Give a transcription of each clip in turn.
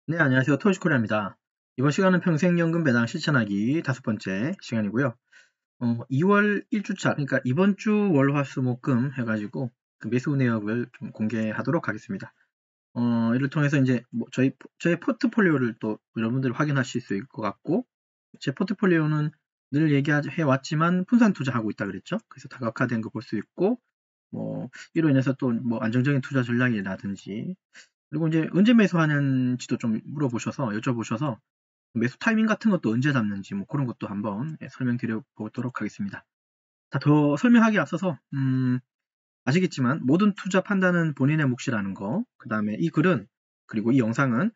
네, 안녕하세요. 토시코리아입니다. 이번 시간은 평생연금 배당 실천하기 5번째 시간이고요. 2월 1주차, 그러니까 이번 주 월, 화, 수, 목, 금 해가지고 그 매수 내역을 좀 공개하도록 하겠습니다. 이를 통해서 이제 뭐 저의 포트폴리오를 또 여러분들이 확인하실 수 있을 것 같고, 제 포트폴리오는 늘 얘기해 왔지만 분산 투자하고 있다 그랬죠. 그래서 다각화된 거 볼 수 있고, 이로 인해서 또 뭐 안정적인 투자 전략이라든지, 그리고 이제 언제 매수하는지도 좀 물어보셔서 여쭤보셔서 매수 타이밍 같은 것도 언제 잡는지 뭐 그런 것도 한번 설명드려 보도록 하겠습니다. 더 설명하기 앞서서 아시겠지만 모든 투자 판단은 본인의 몫이라는 거. 그 다음에 이 글은 그리고 이 영상은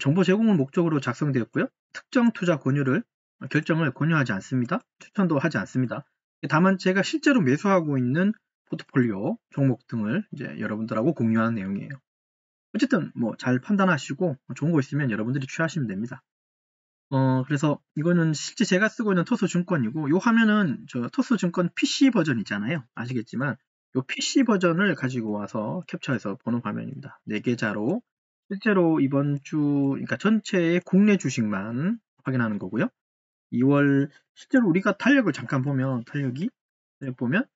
정보 제공을 목적으로 작성되었고요. 특정 투자 결정을 권유하지 않습니다. 추천도 하지 않습니다. 다만 제가 실제로 매수하고 있는 포트폴리오 종목 등을 이제 여러분들하고 공유하는 내용이에요. 어쨌든 뭐 잘 판단하시고 좋은 거 있으면 여러분들이 취하시면 됩니다. 그래서 이거는 실제 제가 쓰고 있는 토스증권이고, 요 화면은 저 토스증권 PC 버전 있잖아요. 아시겠지만 요 PC 버전을 가지고 와서 캡처해서 보는 화면입니다. 4계좌로 실제로 이번 주, 그러니까 전체의 국내 주식만 확인하는 거고요. 2월 실제로 우리가 탄력을 잠깐 보면 탄력 보면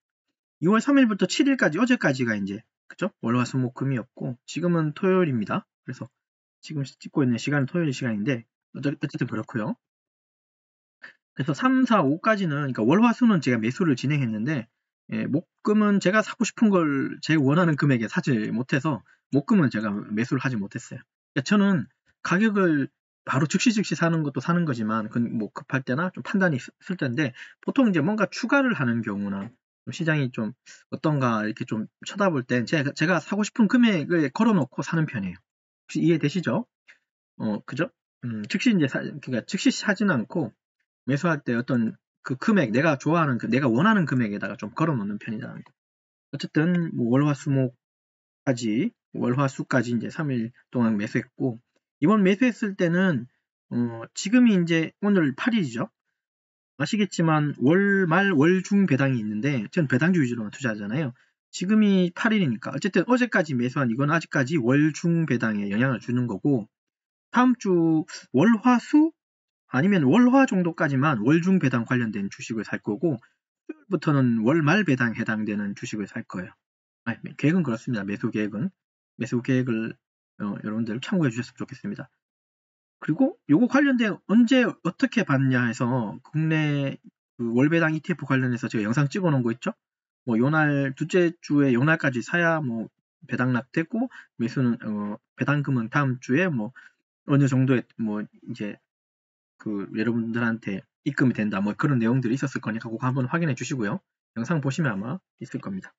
2월 3일부터 7일까지 어제까지가 이제 그죠? 월화수목금이었고 지금은 토요일입니다. 그래서 지금 찍고 있는 시간은 토요일 시간인데 어쨌든 그렇고요. 그래서 3, 4, 5까지는 그러니까 월화수는 제가 매수를 진행했는데 목금은 제가 사고 싶은 걸 제 원하는 금액에 사지 못해서 목금은 제가 매수를 하지 못했어요. 그러니까 저는 가격을 바로 즉시 사는 것도 사는 거지만 그건 뭐 급할 때나 좀 판단이 있을 때인데 보통 이제 뭔가 추가를 하는 경우나 시장이 좀 어떤가 이렇게 좀 쳐다볼 땐 제가 사고 싶은 금액을 걸어놓고 사는 편이에요. 혹시 이해되시죠? 그죠? 그러니까 즉시 사진 않고 매수할 때 어떤 그 금액, 내가 좋아하는, 내가 원하는 금액에다가 좀 걸어 놓는 편이라는 거. 어쨌든, 뭐 월화수까지 이제 3일 동안 매수했고, 이번 매수했을 때는, 지금이 이제 오늘 8일이죠. 아시겠지만, 월중 배당이 있는데, 전 배당주 위주로만 투자하잖아요. 지금이 8일이니까, 어쨌든 어제까지 매수한 이건 아직까지 월중 배당에 영향을 주는 거고, 다음 주 월화수 아니면 월화 정도까지만 월중 배당 관련된 주식을 살 거고 수요일부터는 월말 배당 해당되는 주식을 살 거예요. 계획은 그렇습니다. 매수 계획을 여러분들 참고해 주셨으면 좋겠습니다. 그리고 요거 관련된 언제 어떻게 받냐 해서 국내 그 월배당 ETF 관련해서 제가 영상 찍어 놓은 거 있죠? 뭐 요날 둘째 주에 요날까지 사야 뭐 배당납 되고 매수는 배당금은 다음 주에 뭐 어느 정도의 뭐 이제 그 여러분들한테 입금이 된다 뭐 그런 내용들이 있었을 거니까 그거 한번 확인해 주시고요. 영상 보시면 아마 있을 겁니다.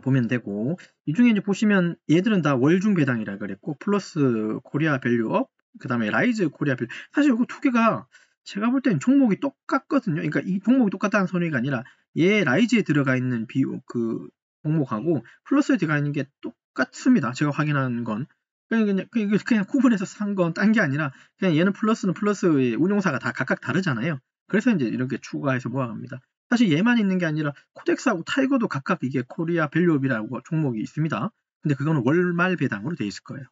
보면 되고 이 중에 이제 보시면 얘들은 다 월중 배당이라 그랬고 플러스 코리아 밸류업 그 다음에 라이즈 코리아 밸류 사실 이거 두 개가 제가 볼 때는 종목이 똑같거든요. 그러니까 이 종목이 똑같다는 소리가 아니라 얘 라이즈에 들어가 있는 그 종목하고 플러스에 들어가 있는 게 똑같습니다. 제가 확인한 건 그냥 구분해서 산 건 딴 게 아니라 그냥 얘는 플러스는 플러스의 운용사가 다 각각 다르잖아요. 그래서 이제 이렇게 추가해서 모아갑니다. 사실 얘만 있는 게 아니라 코덱스하고 타이거도 각각 이게 코리아 밸류업이라고 종목이 있습니다. 근데 그거는 월말 배당으로 돼 있을 거예요.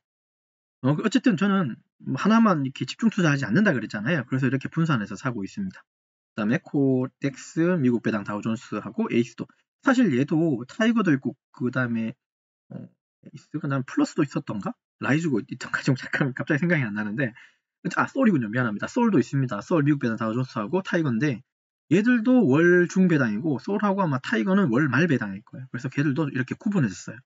어쨌든 저는 하나만 이렇게 집중 투자하지 않는다 그랬잖아요. 그래서 이렇게 분산해서 사고 있습니다. 그다음에 코덱스, 미국 배당 다우존스하고 에이스도 사실 얘도 타이거도 있고 그다음에 에이스 그다음 플러스도 있었던가? 라이즈고 있던가 좀 잠깐 갑자기 생각이 안 나는데 소울이군요. 미안합니다. 소울도 있습니다. 소울 미국 배당 다우존스하고 타이거인데 얘들도 월중 배당이고 소울하고 아마 타이거는 월말 배당일 거예요. 그래서 걔들도 이렇게 구분해졌어요.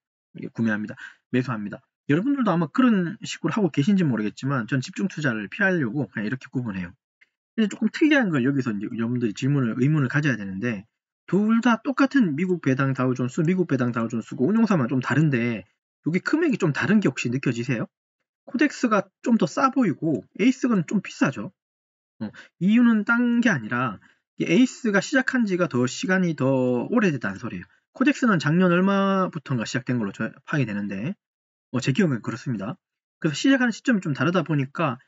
구매합니다. 매수합니다. 여러분들도 아마 그런 식으로 하고 계신지 모르겠지만 전 집중 투자를 피하려고 그냥 이렇게 구분해요. 근데 조금 특이한 걸 여기서 이제 여러분들이 의문을 가져야 되는데 둘 다 똑같은 미국 배당 다우존스고 운용사만 좀 다른데 여기 금액이 좀 다른 게 혹시 느껴지세요? 코덱스가 좀 더 싸 보이고 에이스는 좀 비싸죠. 이유는 딴 게 아니라 에이스가 시작한 지가 시간이 더 오래됐다는 소리예요. 코덱스는 작년 얼마부터인가 시작된 걸로 파악이 되는데 제 기억은 그렇습니다. 그래서 시작하는 시점이 좀 다르다 보니까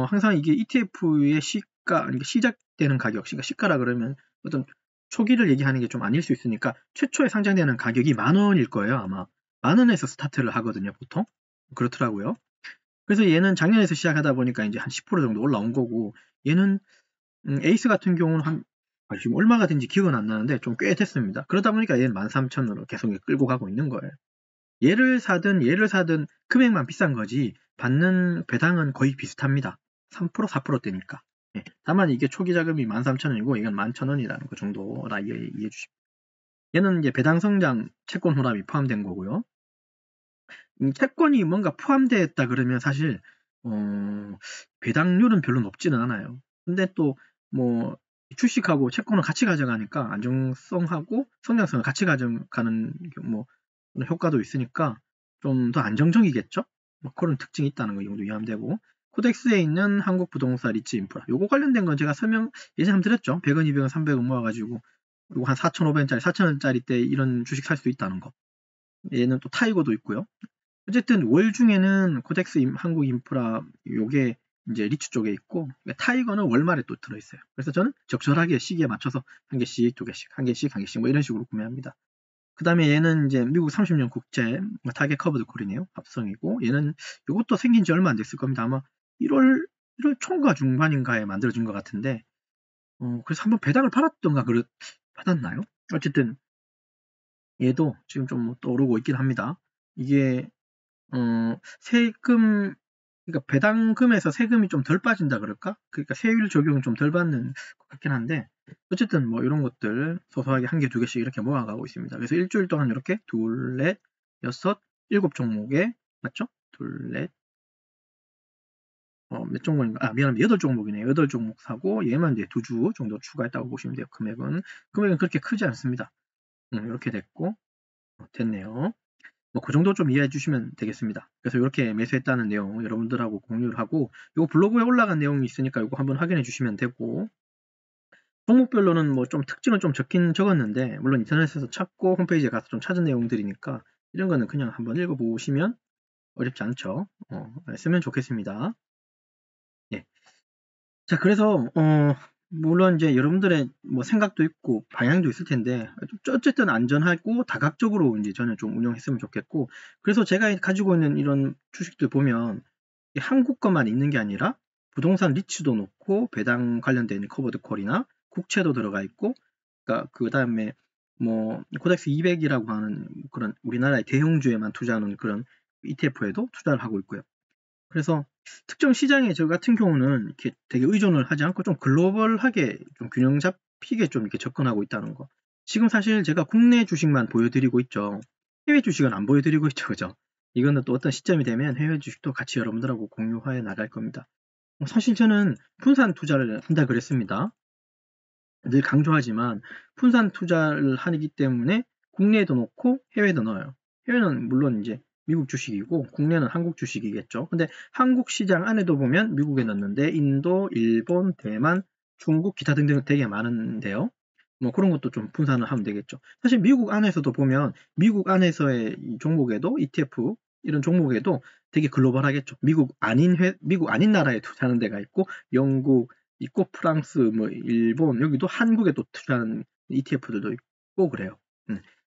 항상 이게 ETF의 그러니까 시작되는 가격, 그러니까 시가라 그러면 어떤 초기를 얘기하는 게 좀 아닐 수 있으니까 최초에 상장되는 가격이 10,000원일 거예요, 아마. 10,000원에서 스타트를 하거든요, 보통. 그렇더라고요. 그래서 얘는 작년에서 시작하다 보니까 이제 한 10% 정도 올라온 거고, 얘는 에이스 같은 경우는 지금 얼마가 된지 기억은 안 나는데 좀 꽤 됐습니다. 그러다 보니까 얘는 13,000으로 계속 끌고 가고 있는 거예요. 얘를 사든 금액만 비싼 거지 받는 배당은 거의 비슷합니다. 3% 4%대니까. 다만 이게 초기 자금이 13,000원이고 이건 11,000원이라는 거 정도라 이해해 주십시오. 얘는 이제 배당 성장 채권 혼합이 포함된 거고요. 채권이 뭔가 포함되어 그러면 사실 배당률은 별로 높지는 않아요. 근데 또 뭐 주식하고 채권을 같이 가져가니까 안정성하고 성장성을 같이 가져가는 뭐 효과도 있으니까 좀 더 안정적이겠죠? 뭐 그런 특징이 있다는 거 정도 이해하면 되고, 코덱스에 있는 한국부동산 리츠 인프라 요거 관련된 건 제가 설명 예전에 한번 드렸죠. 100원, 200원, 300원 모아가지고 요거 한 4,500원짜리, 4,000원짜리 때 이런 주식 살 수 있다는 거. 얘는 또 타이거도 있고요. 어쨌든 월 중에는 코덱스 한국 인프라 요게 이제 리츠 쪽에 있고, 타이거는 월말에 또 들어있어요. 그래서 저는 적절하게 시기에 맞춰서 한 개씩, 두 개씩, 한 개씩 뭐 이런 식으로 구매합니다. 그 다음에 얘는 이제 미국 30년 국채 타겟 커브드 콜이네요. 합성이고, 얘는 이것도 생긴 지 얼마 안 됐을 겁니다. 아마 1월 초인가 중반인가에 만들어진 것 같은데, 그래서 한번 배당을 받았던가 받았나요? 어쨌든 얘도 지금 좀 또 오르고 있긴 합니다. 이게 세금, 그러니까 배당금에서 세금이 좀 덜 빠진다 그럴까? 그러니까 세율 적용을 좀 덜 받는 것 같긴 한데, 어쨌든 뭐 이런 것들 소소하게 한 개, 두 개씩 이렇게 모아가고 있습니다. 그래서 일주일 동안 이렇게 둘, 넷, 여섯, 7종목에, 맞죠? 둘, 넷, 몇 종목인가? 미안합니다. 8종목이네요. 8종목 사고, 얘만 이제 2주 정도 추가했다고 보시면 돼요. 금액은 그렇게 크지 않습니다. 이렇게 됐고, 됐네요. 뭐 그 정도 좀 이해해 주시면 되겠습니다. 그래서 이렇게 매수했다는 내용 여러분들하고 공유를 하고, 이거 블로그에 올라간 내용이 있으니까 이거 한번 확인해 주시면 되고, 종목별로는 뭐 좀 특징은 좀 적었는데, 물론 인터넷에서 찾고 홈페이지에 가서 좀 찾은 내용들이니까 이런 거는 그냥 한번 읽어보시면 어렵지 않죠. 쓰면 좋겠습니다. 예. 자, 그래서 물론 이제 여러분들의 뭐 생각도 있고 방향도 있을 텐데, 어쨌든 안전하고 다각적으로 이제 저는 좀 운영했으면 좋겠고, 그래서 제가 가지고 있는 이런 주식들 보면 한국 것만 있는 게 아니라 부동산 리츠도 놓고 배당 관련된 커버드 콜이나 국채도 들어가 있고, 그러니까 그 다음에 뭐 코덱스 200이라고 하는 그런 우리나라의 대형주에만 투자하는 그런 ETF에도 투자를 하고 있고요. 그래서 특정 시장에 저 같은 경우는 이렇게 되게 의존을 하지 않고 좀 글로벌하게 좀 균형 잡히게 좀 이렇게 접근하고 있다는 거. 지금 사실 제가 국내 주식만 보여드리고 있죠. 해외 주식은 안 보여드리고 있죠. 그죠? 이거는 또 어떤 시점이 되면 해외 주식도 같이 여러분들하고 공유해 나갈 겁니다. 사실 저는 분산 투자를 한다 그랬습니다. 늘 강조하지만 분산 투자를 하기 때문에 국내에도 넣고 해외에도 넣어요. 해외는 물론 이제 미국 주식이고 국내는 한국 주식이겠죠. 근데 한국 시장 안에도 보면 미국에 넣는데 인도, 일본, 대만, 중국, 기타 등등 되게 많은데요. 뭐 그런 것도 좀 분산을 하면 되겠죠. 사실 미국 안에서도 보면 미국 안에서의 종목에도 ETF 이런 종목에도 되게 글로벌하겠죠. 미국 아닌 나라에 투자하는 데가 있고, 영국 있고, 프랑스, 뭐 일본, 여기도 한국에 또 투자하는 ETF들도 있고 그래요.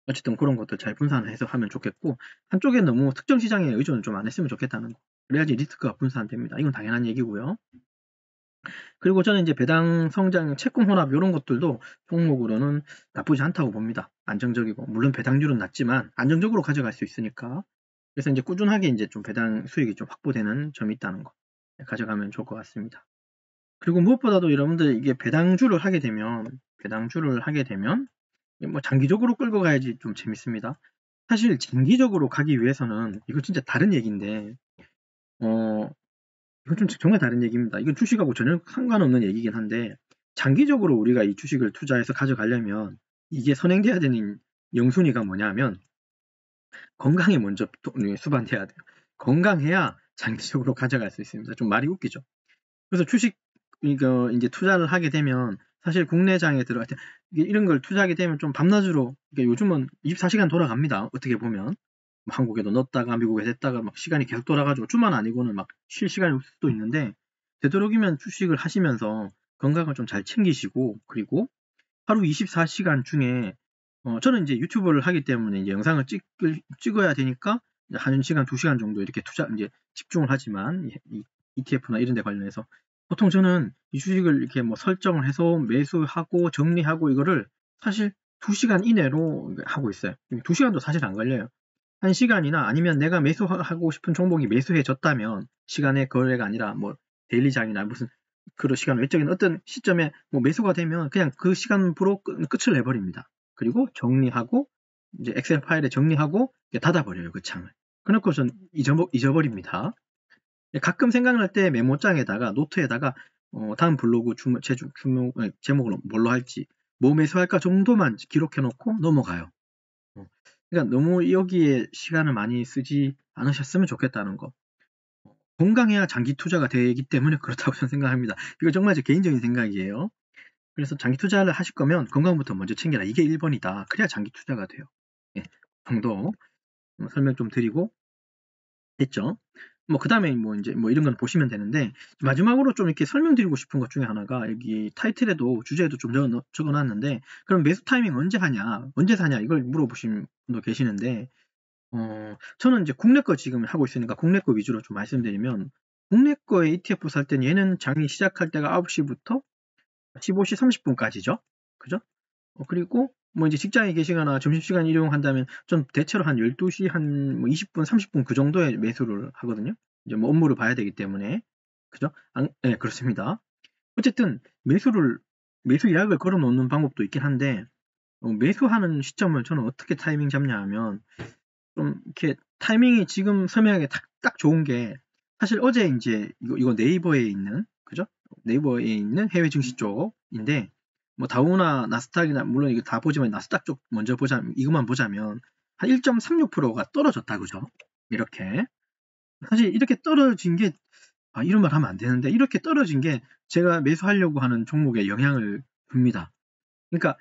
어쨌든 그런 것들 잘 분산해서 하면 좋겠고, 한쪽에 너무 특정 시장에 의존을 좀 안 했으면 좋겠다는 거. 그래야지 리스크가 분산됩니다. 이건 당연한 얘기고요. 그리고 저는 이제 배당 성장, 채권 혼합 이런 것들도 종목으로는 나쁘지 않다고 봅니다. 안정적이고, 물론 배당률은 낮지만 안정적으로 가져갈 수 있으니까. 그래서 이제 꾸준하게 이제 좀 배당 수익이 좀 확보되는 점이 있다는 거 가져가면 좋을 것 같습니다. 그리고 무엇보다도 여러분들 이게 배당주를 하게 되면 뭐 장기적으로 끌고 가야지 좀 재밌습니다. 사실 장기적으로 가기 위해서는 이거 진짜 다른 얘기인데, 이건 좀 정말 다른 얘기입니다. 이건 주식하고 전혀 상관없는 얘기긴 한데, 장기적으로 우리가 이 주식을 투자해서 가져가려면 이게 선행돼야 되는 영순위가 뭐냐면, 건강에 먼저 수반돼야 돼요. 건강해야 장기적으로 가져갈 수 있습니다. 좀 말이 웃기죠. 그래서 주식 이거 이제 투자를 하게 되면 사실 국내장에 들어갈 때 이런 걸 투자하게 되면 좀 밤낮으로, 그러니까 요즘은 24시간 돌아갑니다. 어떻게 보면 한국에도 넣었다가 미국에 냈다가 막 시간이 계속 돌아가지고 주말 아니고는 막 쉴 시간이 없을 수도 있는데, 되도록이면 주식을 하시면서 건강을 좀 잘 챙기시고, 그리고 하루 24시간 중에 저는 이제 유튜브를 하기 때문에 이제 영상을 찍어야 되니까 1시간, 2시간 정도 이렇게 이제 집중을 하지만, 이 ETF나 이런 데 관련해서. 보통 저는 이 주식을 이렇게 뭐 설정을 해서 매수하고 정리하고 이거를 사실 2시간 이내로 하고 있어요. 2시간도 사실 안 걸려요. 1시간이나 아니면 내가 매수하고 싶은 종목이 매수해졌다면, 시간의 거래가 아니라 뭐 데일리장이나 무슨 그런 시간 외적인 어떤 시점에 뭐 매수가 되면 그냥 그 시간부로 끝을 내버립니다. 그리고 정리하고 이제 엑셀 파일에 정리하고 닫아버려요, 그 창을. 그래놓고 전 잊어버립니다. 가끔 생각날 때 메모장에다가 노트에다가 다음 블로그 제목을 뭘로 할지, 뭐 매수할까 정도만 기록해놓고 넘어가요. 그러니까 너무 여기에 시간을 많이 쓰지 않으셨으면 좋겠다는 거. 건강해야 장기 투자가 되기 때문에 그렇다고 저는 생각합니다. 이거 정말 제 개인적인 생각이에요. 그래서 장기 투자를 하실 거면 건강부터 먼저 챙겨라. 이게 1번이다. 그래야 장기 투자가 돼요. 예, 정도 설명 좀 드리고 됐죠. 뭐 그다음에 뭐 이제 뭐 이런 건 보시면 되는데, 마지막으로 좀 이렇게 설명드리고 싶은 것 중에 하나가, 여기 타이틀에도 주제에도 좀 적어놨는데, 그럼 매수 타이밍 언제 하냐, 언제 사냐, 이걸 물어보신 분도 계시는데, 저는 이제 국내 거 지금 하고 있으니까 국내 거 위주로 좀 말씀드리면, 국내 거에 ETF 살 때는 얘는 장이 시작할 때가 9시부터 15시 30분까지죠. 그죠? 그리고 뭐 이제 직장에 계시거나 점심시간 이용한다면 좀 대체로 한 12시 한 뭐 20분, 30분 그 정도에 매수를 하거든요. 이제 뭐 업무를 봐야 되기 때문에. 그죠? 네, 그렇습니다. 어쨌든 매수 예약을 걸어 놓는 방법도 있긴 한데, 매수하는 시점을 저는 어떻게 타이밍 잡냐 하면, 좀 이렇게 타이밍이 지금 설명하기 딱 좋은 게, 사실 어제 이제 이거 네이버에 있는, 그죠? 네이버에 있는 해외 증시 쪽인데, 뭐 다우나 나스닥이나 물론 이거 다 보지만 나스닥 쪽 먼저 이것만 보자면 한 1.36%가 떨어졌다, 그죠? 이렇게. 사실 이렇게 떨어진 게, 이런 말 하면 안 되는데, 이렇게 떨어진 게 제가 매수하려고 하는 종목에 영향을 줍니다. 그러니까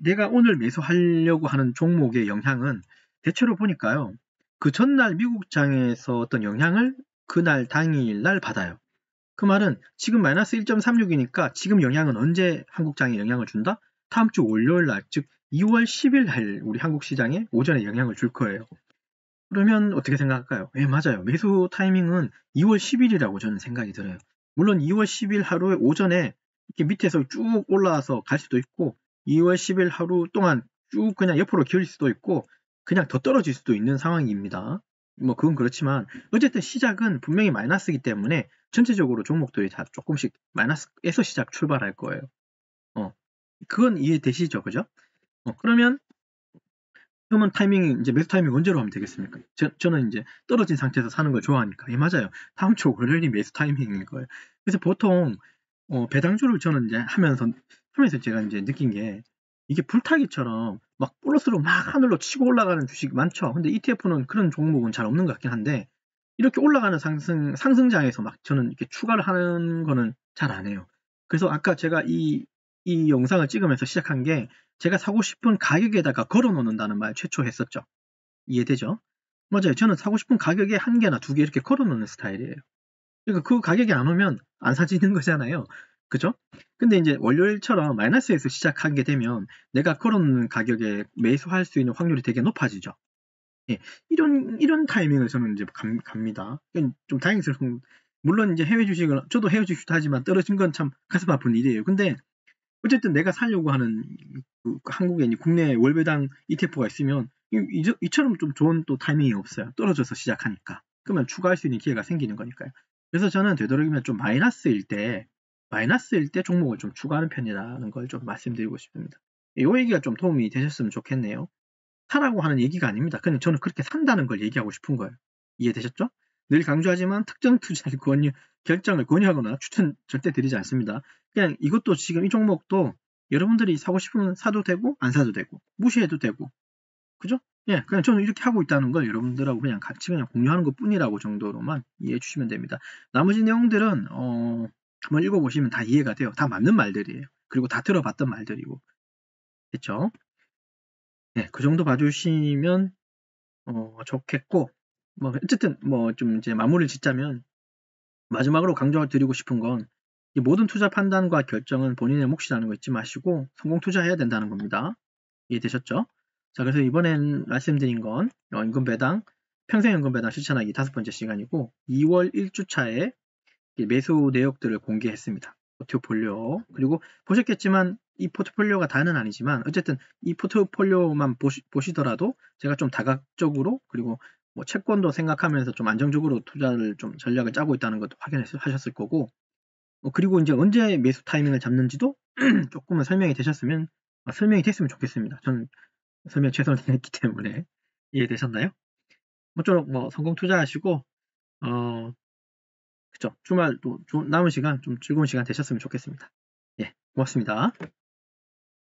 내가 오늘 매수하려고 하는 종목의 영향은 대체로 보니까요, 그 전날 미국장에서 어떤 영향을 그날 당일날 받아요. 그 말은 지금 마이너스 1.36이니까 지금 영향은 언제 한국장에 영향을 준다? 다음 주 월요일 날, 즉 2월 10일 날 우리 한국 시장에 오전에 영향을 줄 거예요. 그러면 어떻게 생각할까요? 맞아요. 매수 타이밍은 2월 10일이라고 저는 생각이 들어요. 물론 2월 10일 하루에 오전에 이렇게 밑에서 쭉 올라와서 갈 수도 있고, 2월 10일 하루 동안 쭉 그냥 옆으로 기울일 수도 있고, 그냥 더 떨어질 수도 있는 상황입니다. 뭐 그건 그렇지만 어쨌든 시작은 분명히 마이너스이기 때문에 전체적으로 종목들이 다 조금씩 마이너스에서 시작 출발할 거예요. 그건 이해되시죠? 그죠? 그러면 타이밍이 이제 매수 타이밍 언제로 하면 되겠습니까? 저는 이제 떨어진 상태에서 사는 걸 좋아하니까. 맞아요. 다음 주 월요일이 매수 타이밍인 거예요. 그래서 보통 배당주를 저는 이제 하면서 제가 이제 느낀 게, 이게 불타기처럼 막 플러스로 막 하늘로 치고 올라가는 주식이 많죠. 근데 ETF는 그런 종목은 잘 없는 것 같긴 한데, 이렇게 올라가는 상승장에서 막 저는 이렇게 추가를 하는 거는 잘 안 해요. 그래서 아까 제가 이 영상을 찍으면서 시작한 게, 제가 사고 싶은 가격에다가 걸어 놓는다는 말 최초 했었죠. 이해되죠? 맞아요. 저는 사고 싶은 가격에 1개나 2개 이렇게 걸어 놓는 스타일이에요. 그러니까 그 가격이 안 오면 안 사지는 거잖아요. 그죠? 근데 이제 월요일처럼 마이너스에서 시작하게 되면 내가 걸어 놓는 가격에 매수할 수 있는 확률이 되게 높아지죠. 예, 이런 타이밍을 저는 이제 갑니다. 좀 다행스러운, 물론 이제 저도 해외 주식도 하지만 떨어진 건 참 가슴 아픈 일이에요. 근데 어쨌든 내가 살려고 하는 한국에 국내 월배당 ETF가 있으면 이처럼 좀 좋은 또 타이밍이 없어요. 떨어져서 시작하니까. 그러면 추가할 수 있는 기회가 생기는 거니까요. 그래서 저는 되도록이면 좀 마이너스일 때 종목을 좀 추가하는 편이라는 걸 좀 말씀드리고 싶습니다. 이 얘기가 좀 도움이 되셨으면 좋겠네요. 사라고 하는 얘기가 아닙니다. 그냥 저는 그렇게 산다는 걸 얘기하고 싶은 거예요. 이해되셨죠? 늘 강조하지만 특정 투자를 결정을 권유하거나 추천 절대 드리지 않습니다. 그냥 이것도 지금 이 종목도 여러분들이 사고 싶으면 사도 되고 안 사도 되고 무시해도 되고, 그죠? 그냥 저는 이렇게 하고 있다는 걸 여러분들하고 그냥 같이 공유하는 것 뿐이라고 정도로만 이해해 주시면 됩니다. 나머지 내용들은 한번 읽어보시면 다 이해가 돼요. 다 맞는 말들이에요. 그리고 다 들어봤던 말들이고. 됐죠? 그 정도 봐주시면 좋겠고, 뭐 어쨌든 뭐 좀 이제 마무리를 짓자면, 마지막으로 강조드리고 싶은 건, 이 모든 투자 판단과 결정은 본인의 몫이라는 거 잊지 마시고 성공 투자해야 된다는 겁니다. 이해되셨죠? 자, 그래서 이번엔 말씀드린 건 임금 배당, 평생연금 배당 실천하기 5번째 시간이고 2월 1주차에 매수 내역들을 공개했습니다. 포트폴리오. 그리고 보셨겠지만 이 포트폴리오가 다는 아니지만 어쨌든 이 포트폴리오만 보시더라도 제가 좀 다각적으로 그리고 뭐 채권도 생각하면서 좀 안정적으로 투자를 좀 전략을 짜고 있다는 것도 확인하셨을 거고 그리고 이제 언제 매수 타이밍을 잡는지도 조금은 설명이 됐으면 좋겠습니다. 저는 설명 최선을 다했기 때문에 이해되셨나요? 모쪼록 뭐 성공 투자하시고 그쵸. 주말 또 남은 시간 좀 즐거운 시간 되셨으면 좋겠습니다. 예, 고맙습니다.